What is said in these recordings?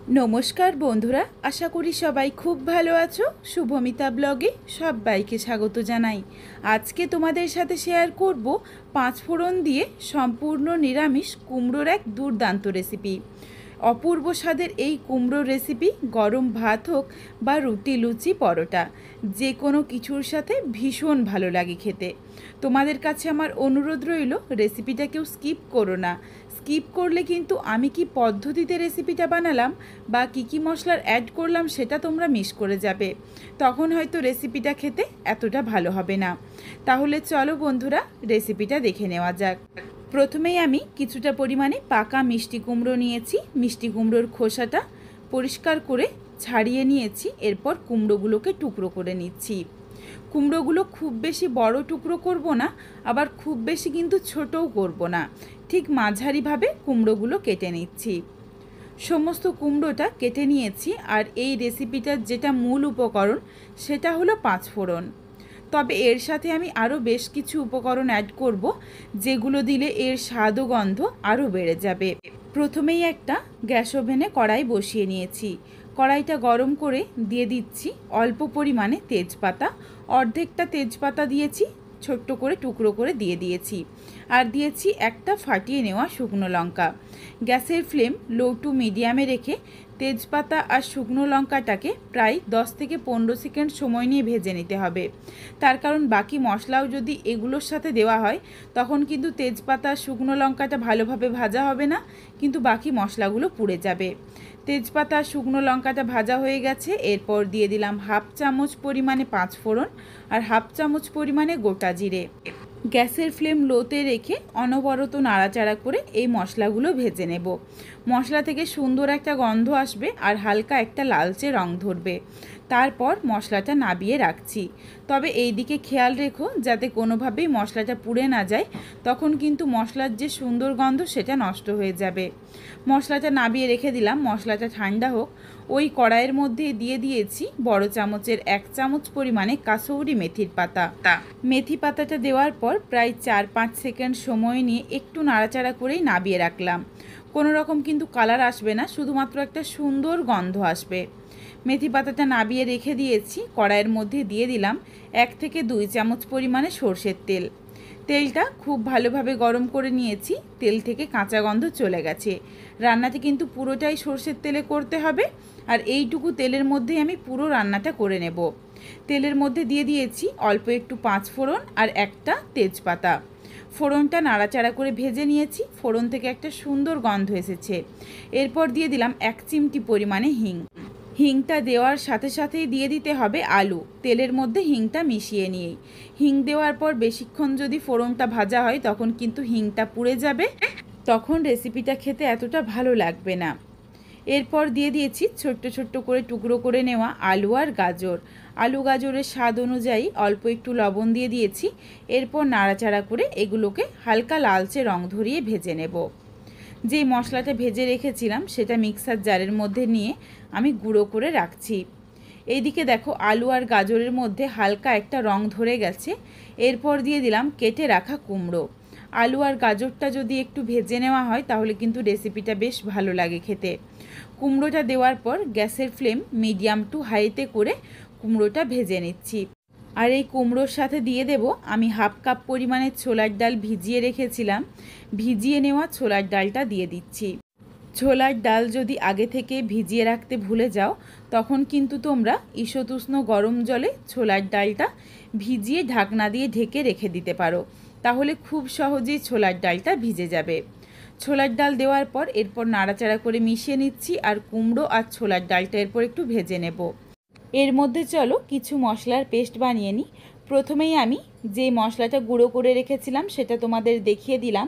नमस्कार बंधुरा आशा करी सबाई खूब भालो आछो। शुभमिता ब्लगे सबाइके स्वागत जानाई। आज के तुम्हादेर साथे शेयर करब पाँच फोड़न दिए सम्पूर्ण निरामिष कुमड़ोर एक दुर्दान्त रेसिपि। अपूर्व स्वादेर এই কুমড়োর রেসিপি গরম ভাত হোক বা রুটি লুচি পরোটা যে কোনো কিছুর সাথে ভীষণ ভালো লাগে খেতে। তোমাদের কাছে আমার অনুরোধ রইল রেসিপিটা কেউ স্কিপ করো না। স্কিপ করলে কিন্তু আমি কি পদ্ধতিতে রেসিপিটা বানালাম বা কী মশলার অ্যাড করলাম সেটা তোমরা মিস করে যাবে, তখন হয়তো রেসিপিটা খেতে এতটা ভালো হবে না। তাহলে চলো বন্ধুরা রেসিপিটা দেখে নেওয়া যাক। প্রথমেই আমি কিছুটা পরিমাণে পাকা মিষ্টি কুমড়ো নিয়েছি। মিষ্টি কুমড়োর খোসাটা পরিষ্কার করে ছাড়িয়ে নিয়েছি। এরপর কুমড়োগুলোকে টুকরো করে নিচ্ছি। কুমড়োগুলো খুব বেশি বড় টুকরো করব না, আবার খুব বেশি কিন্তু ছোটও করব না, ঠিক মাঝারিভাবে কুমড়োগুলো কেটে নিচ্ছি। সমস্ত কুমড়োটা কেটে নিয়েছি। আর এই রেসিপিটার যেটা মূল উপকরণ সেটা হলো পাঁচফোড়ন। তবে এর সাথে আমি আরও বেশ কিছু উপকরণ অ্যাড করব, যেগুলো দিলে এর স্বাদ ও গন্ধ আরও বেড়ে যাবে। প্রথমেই একটা গ্যাস ওভেনে কড়াই বসিয়ে নিয়েছি। কড়াইটা গরম করে দিয়ে দিচ্ছি অল্প পরিমাণে তেজপাতা। অর্ধেকটা তেজপাতা দিয়েছি, ছোট্ট করে টুকরো করে দিয়ে দিয়েছি। আর দিয়েছি একটা ফাটিয়ে নেওয়া শুকনো লঙ্কা। গ্যাসের ফ্লেম লো টু মিডিয়ামে রেখে তেজপাতা আর শুকনো লঙ্কাটাকে প্রায় 10 থেকে 15 সেকেন্ড সময় নিয়ে ভেজে নিতে হবে। তার কারণ বাকি মশলাও যদি এগুলোর সাথে দেওয়া হয় তখন কিন্তু তেজপাতা শুকনো লঙ্কাটা ভালোভাবে ভাজা হবে না, কিন্তু বাকি মশলাগুলো পুড়ে যাবে। তেজপাতা শুকনো লঙ্কাটা ভাজা হয়ে গেছে। এরপর দিয়ে দিলাম হাফ চামচ পরিমাণে পাঁচফোড়ন আর হাফ চামচ পরিমাণে গোটা জিরে। গ্যাসের ফ্লেম লোতে রেখে অনবরত নাড়াচাড়া করে এই মশলাগুলো ভেজে নেব। মশলা থেকে সুন্দর একটা গন্ধ আসবে আর হালকা একটা লালচে রং ধরবে। তারপর মশলাটা নাবিয়ে রাখছি। তবে এই দিকে খেয়াল রেখো যাতে কোনোভাবেই মশলাটা পুড়ে না যায়, তখন কিন্তু মশলার যে সুন্দর গন্ধ সেটা নষ্ট হয়ে যাবে। মশলাটা নাবিয়ে রেখে দিলাম। মশলাটা ঠান্ডা হোক। ওই কড়াইয়ের মধ্যে দিয়ে দিয়েছি বড় চামচের 1 চামচ পরিমাণে কাসৌরি মেথির পাতা। মেথি পাতাটা দেওয়ার পর প্রায় 4-5 সেকেন্ড সময় নিয়ে একটু নাড়াচাড়া করেই নাবিয়ে রাখলাম। কোনো রকম কিন্তু কালার আসবে না, শুধুমাত্র একটা সুন্দর গন্ধ আসবে। মেথি পাতাটা নাবিয়ে রেখে দিয়েছি। কড়াইয়ের মধ্যে দিয়ে দিলাম 1 থেকে 2 চামচ পরিমাণে সরষের তেল। তেলটা খুব ভালোভাবে গরম করে নিয়েছি। তেল থেকে কাঁচা গন্ধ চলে গেছে। রান্নাটি কিন্তু পুরোটাই সরষের তেলে করতে হবে, আর এইটুকু তেলের মধ্যেই আমি পুরো রান্নাটা করে নেব। তেলের মধ্যে দিয়ে দিয়েছি অল্প একটু পাঁচফোড়ন আর একটা তেজপাতা। ফোড়নটা নাড়াচাড়া করে ভেজে নিয়েছি। ফোড়ন থেকে একটা সুন্দর গন্ধ এসেছে। এরপর দিয়ে দিলাম 1 চিমটি পরিমাণে হিং। হিংটা দেওয়ার সাথে সাথেই দিয়ে দিতে হবে আলু। তেলের মধ্যে হিংটা মিশিয়ে নিয়েই। হিং দেওয়ার পর বেশিক্ষণ যদি ফোড়নটা ভাজা হয় তখন কিন্তু হিংটা পুড়ে যাবে, তখন রেসিপিটা খেতে এতটা ভালো লাগবে না। এরপর দিয়ে দিয়েছি ছোট্ট ছোট্ট করে টুকরো করে নেওয়া আলু আর গাজর। আলু গাজরের স্বাদ অনুযায়ী অল্প একটু লবণ দিয়ে দিয়েছি। এরপর নাড়াচাড়া করে এগুলোকে হালকা লালচে রং ধরিয়ে ভেজে নেব। যেই মশলাটা ভেজে রেখেছিলাম সেটা মিক্সার জারের মধ্যে নিয়ে আমি গুঁড়ো করে রাখছি। এইদিকে দেখো আলু আর গাজরের মধ্যে হালকা একটা রং ধরে গেছে। এরপর দিয়ে দিলাম কেটে রাখা কুমড়ো। আলু আর গাজরটা যদি একটু ভেজে নেওয়া হয় তাহলে কিন্তু রেসিপিটা বেশ ভালো লাগে খেতে। কুমড়োটা দেওয়ার পর গ্যাসের ফ্লেম মিডিয়াম টু হাইতে করে কুমড়োটা ভেজে নিচ্ছি। আর এই কুমড়োর সাথে দিয়ে দেব আমি হাফ কাপ পরিমাণে ছোলার ডাল ভিজিয়ে রেখেছিলাম। ভিজিয়ে নেওয়া ছোলার ডালটা দিয়ে দিচ্ছি। ছোলার ডাল যদি আগে থেকে ভিজিয়ে রাখতে ভুলে যাও তখন কিন্তু তোমরা ঈষৎ উষ্ণ গরম জলে ছোলার ডালটা ভিজিয়ে ঢাকনা দিয়ে ঢেকে রেখে দিতে পারো, তাহলে খুব সহজেই ছোলার ডালটা ভিজে যাবে। ছোলার ডাল দেওয়ার পর এরপর নাড়াচাড়া করে মিশিয়ে নিচ্ছি। আর কুমড়ো আর ছোলার ডালটা এরপর একটু ভেজে নেব। এর মধ্যে চলো কিছু মশলার পেস্ট বানিয়ে নিই। প্রথমেই আমি যে মশলাটা গুঁড়ো করে রেখেছিলাম সেটা তোমাদের দেখিয়ে দিলাম।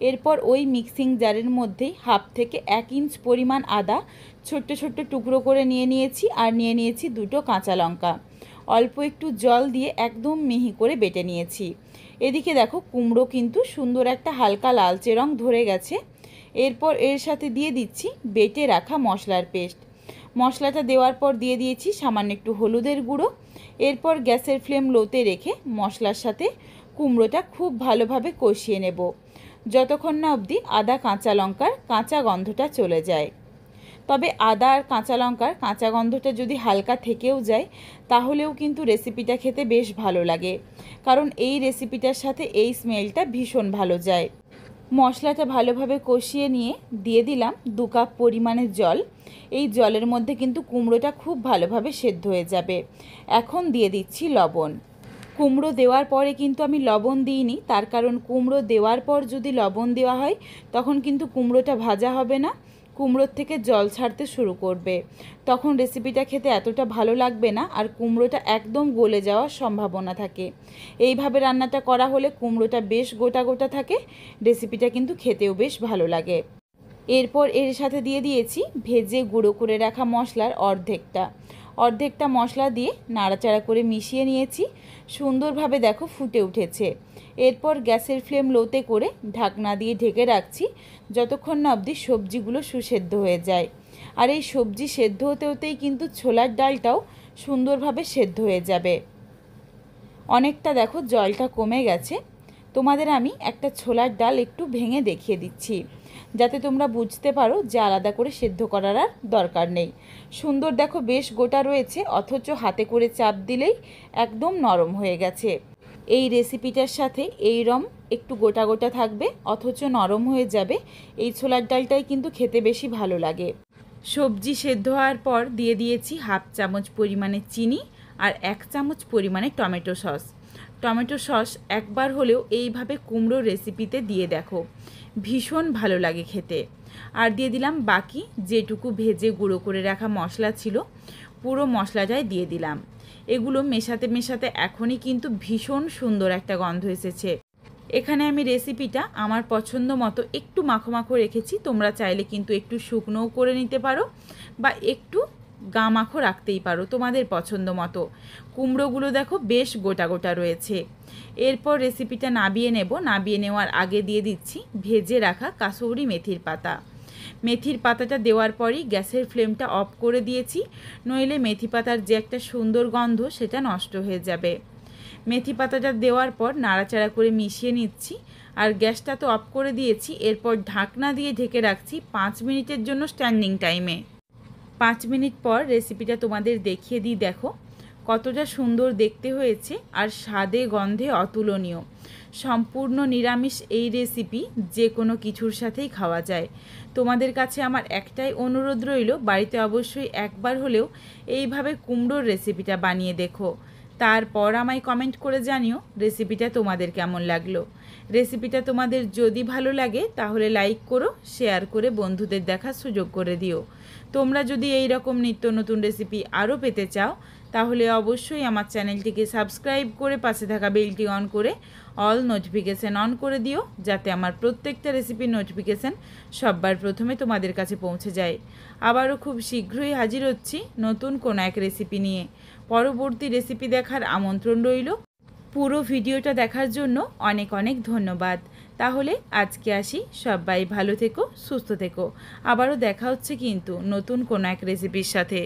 এরপর ওই মিক্সিং জারের মধ্যেই হাফ থেকে 1 ইঞ্চ পরিমাণ আদা ছোট্ট ছোট্ট টুকরো করে নিয়েছি। আর নিয়ে নিয়েছি 2টো কাঁচা লঙ্কা। অল্প একটু জল দিয়ে একদম মিহি করে বেটে নিয়েছি। এদিকে দেখো কুমড়ো কিন্তু সুন্দর একটা হালকা লালচে রং ধরে গেছে। এরপর এর সাথে দিয়ে দিচ্ছি বেটে রাখা মশলার পেস্ট। মশলাটা দেওয়ার পর দিয়ে দিয়েছি সামান্য একটু হলুদের গুঁড়ো। এরপর গ্যাসের ফ্লেম লোতে রেখে মশলার সাথে কুমড়োটা খুব ভালোভাবে কষিয়ে নেব, যতক্ষণ না অবধি আদা কাঁচা লঙ্কার কাঁচা গন্ধটা চলে যায়। তবে আদা আর কাঁচা লঙ্কার কাঁচা গন্ধটা যদি হালকা থেকেও যায় তাহলেও কিন্তু রেসিপিটা খেতে বেশ ভালো লাগে, কারণ এই রেসিপিটার সাথে এই স্মেলটা ভীষণ ভালো যায়। মশলাটা ভালোভাবে কষিয়ে নিয়ে দিয়ে দিলাম 2 কাপ পরিমাণের জল। এই জলের মধ্যে কিন্তু কুমড়োটা খুব ভালোভাবে সেদ্ধ হয়ে যাবে। এখন দিয়ে দিচ্ছি লবণ। কুমড়ো দেওয়ার পরে কিন্তু আমি লবণ দিইনি, তার কারণ কুমড়ো দেওয়ার পর যদি লবণ দেওয়া হয় তখন কিন্তু কুমড়োটা ভাজা হবে না, কুমড়োর থেকে জল ছাড়তে শুরু করবে, তখন রেসিপিটা খেতে এতটা ভালো লাগবে না, আর কুমড়োটা একদম গলে যাওয়ার সম্ভাবনা থাকে। এইভাবে রান্নাটা করা হলে কুমড়োটা বেশ গোটা গোটা থাকে, রেসিপিটা কিন্তু খেতেও বেশ ভালো লাগে। এরপর এর সাথে দিয়ে দিয়েছি ভেজে গুঁড়ো করে রাখা মশলার অর্ধেকটা মশলা দিয়ে নাড়াচাড়া করে মিশিয়ে নিয়েছি। সুন্দরভাবে দেখো ফুটে উঠেছে। এরপর গ্যাসের ফ্লেম লোতে করে ঢাকনা দিয়ে ঢেকে রাখছি যতক্ষণ না অবধি সবজিগুলো সুসেদ্ধ হয়ে যায়। আর এই সবজি সেদ্ধ হতে হতেই কিন্তু ছোলার ডালটাও সুন্দরভাবে সেদ্ধ হয়ে যাবে। অনেকটা দেখো জলটা কমে গেছে। তোমাদের আমি একটা ছোলার ডাল একটু ভেঙে দেখিয়ে দিচ্ছি, যাতে তোমরা বুঝতে পারো যে আলাদা করে সেদ্ধ করার আর দরকার নেই। সুন্দর দেখো বেশ গোটা রয়েছে, অথচ হাতে করে চাপ দিলেই একদম নরম হয়ে গেছে। এই রেসিপিটার সাথে এইরকম একটু গোটা গোটা থাকবে অথচ নরম হয়ে যাবে, এই ছোলার ডালটাই কিন্তু খেতে বেশি ভালো লাগে। সবজি সেদ্ধ হওয়ার পর দিয়ে দিয়েছি 1/2 চামচ পরিমাণে চিনি আর 1 চামচ পরিমাণে টমেটো সস। টমেটো সস একবার হলেও এইভাবে কুমড়ো রেসিপিতে দিয়ে দেখো, ভীষণ ভালো লাগে খেতে। আর দিয়ে দিলাম বাকি যেটুকু ভেজে গুঁড়ো করে রাখা মশলা ছিল, পুরো মশলাটাই দিয়ে দিলাম। এগুলো মেশাতে মেশাতে এখনই কিন্তু ভীষণ সুন্দর একটা গন্ধ এসেছে। এখানে আমি রেসিপিটা আমার পছন্দ মতো একটু মাখো মাখো রেখেছি, তোমরা চাইলে কিন্তু একটু শুকনোও করে নিতে পারো বা একটু গা মাখো রাখতেই পারো তোমাদের পছন্দ মতো। কুমড়োগুলো দেখো বেশ গোটা গোটা রয়েছে। এরপর রেসিপিটা নাবিয়ে নেব। নাবিয়ে নেওয়ার আগে দিয়ে দিচ্ছি ভেজে রাখা কাসৌরি মেথির পাতা। মেথির পাতাটা দেওয়ার পরই গ্যাসের ফ্লেমটা অফ করে দিয়েছি, নইলে মেথি পাতার যে একটা সুন্দর গন্ধ সেটা নষ্ট হয়ে যাবে। মেথি পাতাটা দেওয়ার পর নাড়াচাড়া করে মিশিয়ে নিচ্ছি, আর গ্যাসটা তো অফ করে দিয়েছি। এরপর ঢাকনা দিয়ে ঢেকে রাখছি 5 মিনিটের জন্য স্ট্যান্ডিং টাইমে। 5 মিনিট পর রেসিপিটা তোমাদের দেখিয়ে দিই, দেখো কতটা সুন্দর দেখতে হয়েছে আর স্বাদে গন্ধে অতুলনীয়। সম্পূর্ণ নিরামিষ এই রেসিপি যে কোনো কিছুর সাথেই খাওয়া যায়। তোমাদের কাছে আমার একটাই অনুরোধ রইল, বাড়িতে অবশ্যই একবার হলেও এইভাবে কুমড়োর রেসিপিটা বানিয়ে দেখো, তারপর আমায় কমেন্ট করে জানিও রেসিপিটা তোমাদের কেমন লাগলো। রেসিপিটা তোমাদের যদি ভালো লাগে তাহলে লাইক করো, শেয়ার করে বন্ধুদের দেখার সুযোগ করে দিও। তোমরা যদি এই রকম নিত্য নতুন রেসিপি আরও পেতে চাও তাহলে অবশ্যই আমার চ্যানেলটিকে সাবস্ক্রাইব করে পাশে থাকা বেলটি অন করে অল নোটিফিকেশান অন করে দিও, যাতে আমার প্রত্যেকটা রেসিপির নোটিফিকেশান সবার প্রথমে তোমাদের কাছে পৌঁছে যায়। আবারও খুব শীঘ্রই হাজির হচ্ছি নতুন কোনো এক রেসিপি নিয়ে। পরবর্তী রেসিপি দেখার আমন্ত্রণ রইল। পুরো ভিডিওটা দেখার জন্য অনেক অনেক ধন্যবাদ। তাহলে আজকে আসি, সবাই ভালো থেকো, সুস্থ থেকো। আবারও দেখা হচ্ছে কিন্তু নতুন কোনো এক রেসিপির সাথে।